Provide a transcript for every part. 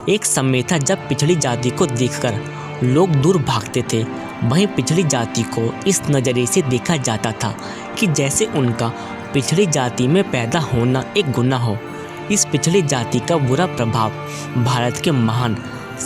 एक समय था जब पिछड़ी जाति को देखकर लोग दूर भागते थे, वहीं पिछड़ी जाति को इस नज़रिए से देखा जाता था कि जैसे उनका पिछड़ी जाति में पैदा होना एक गुनाह हो। इस पिछड़ी जाति का बुरा प्रभाव भारत के महान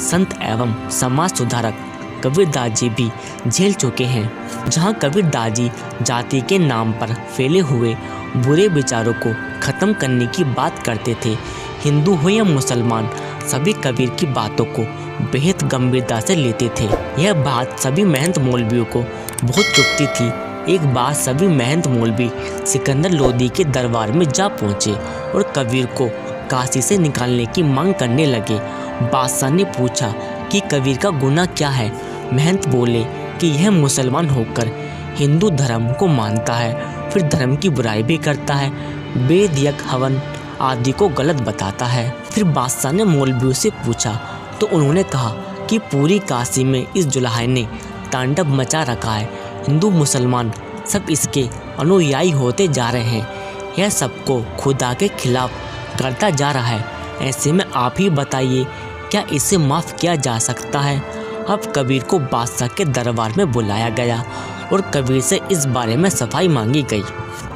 संत एवं समाज सुधारक कबीरदास जी भी झेल चुके हैं। जहां कबीरदास जी जाति के नाम पर फैले हुए बुरे विचारों को ख़त्म करने की बात करते थे, हिंदू हो या मुसलमान सभी कबीर की बातों को बेहद गंभीरता से लेते थे। यह बात सभी महंत मौलवियों को बहुत चुभती थी। एक बार सभी महंत मौलवी सिकंदर लोदी के दरबार में जा पहुँचे और कबीर को काशी से निकालने की मांग करने लगे। बादशाह ने पूछा कि कबीर का गुनाह क्या है। महंत बोले कि यह मुसलमान होकर हिंदू धर्म को मानता है, फिर धर्म की बुराई भी करता है, वेद यज्ञ हवन आदि को गलत बताता है। फिर बादशाह ने मौलवियों से पूछा तो उन्होंने कहा कि पूरी काशी में इस जुलाहे ने तांडव मचा रखा है, हिंदू मुसलमान सब इसके अनुयायी होते जा रहे हैं, यह सबको खुदा के खिलाफ करता जा रहा है। ऐसे में आप ही बताइए क्या इसे माफ़ किया जा सकता है। अब कबीर को बादशाह के दरबार में बुलाया गया और कबीर से इस बारे में सफाई मांगी गई।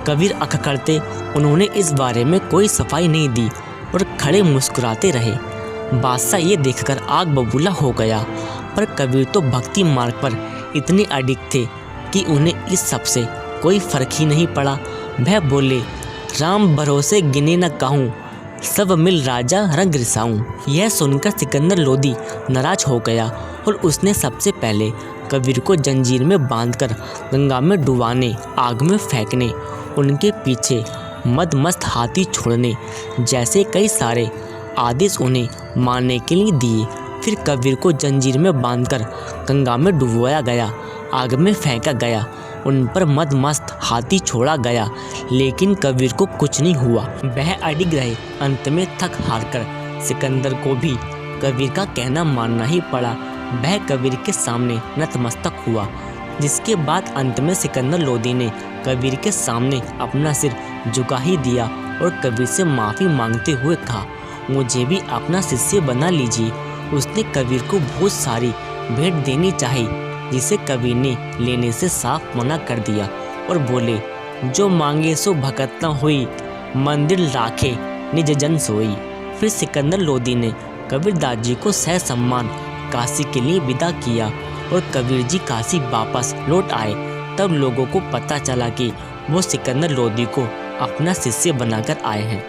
कबीर अकड़ते उन्होंने इस बारे में कोई सफाई नहीं दी और खड़े मुस्कुराते रहे। बादशाह ये देखकर आग बबूला हो गया, पर कबीर तो भक्ति मार्ग पर इतने अडिग थे कि उन्हें इस सब से कोई फर्क ही नहीं पड़ा। वह बोले, राम भरोसे गिने न कहूँ, सब मिल राजा रंग रिसाऊं। यह सुनकर सिकंदर लोदी नाराज हो गया और उसने सबसे पहले कबीर को जंजीर में बांधकर गंगा में डुबाने, आग में फेंकने, उनके पीछे मदमस्त हाथी छोड़ने जैसे कई सारे आदेश उन्हें मानने के लिए दिए। फिर कबीर को जंजीर में बांधकर गंगा में डुबोया गया, आग में फेंका गया, उन पर मदमस्त हाथी छोड़ा गया, लेकिन कबीर को कुछ नहीं हुआ। वह अडिग रहे। अंत में थक हारकर सिकंदर को भी कबीर का कहना मानना ही पड़ा। वह कबीर के सामने नतमस्तक हुआ, जिसके बाद अंत में सिकंदर लोदी ने कबीर के सामने अपना सिर झुका ही दिया और कबीर से माफ़ी मांगते हुए कहा, मुझे भी अपना शिष्य बना लीजिए। उसने कबीर को बहुत सारी भेंट देनी चाहिए, जिसे कबीर ने लेने से साफ मना कर दिया और बोले, जो मांगे सो भगत न हुई, मंदिर राखे निज जन सोई। फिर सिकंदर लोदी ने कबीरदास जी को सह सम्मान काशी के लिए विदा किया और कबीर जी काशी वापस लौट आए। तब लोगों को पता चला कि वो सिकंदर लोदी को अपना शिष्य बनाकर आए हैं।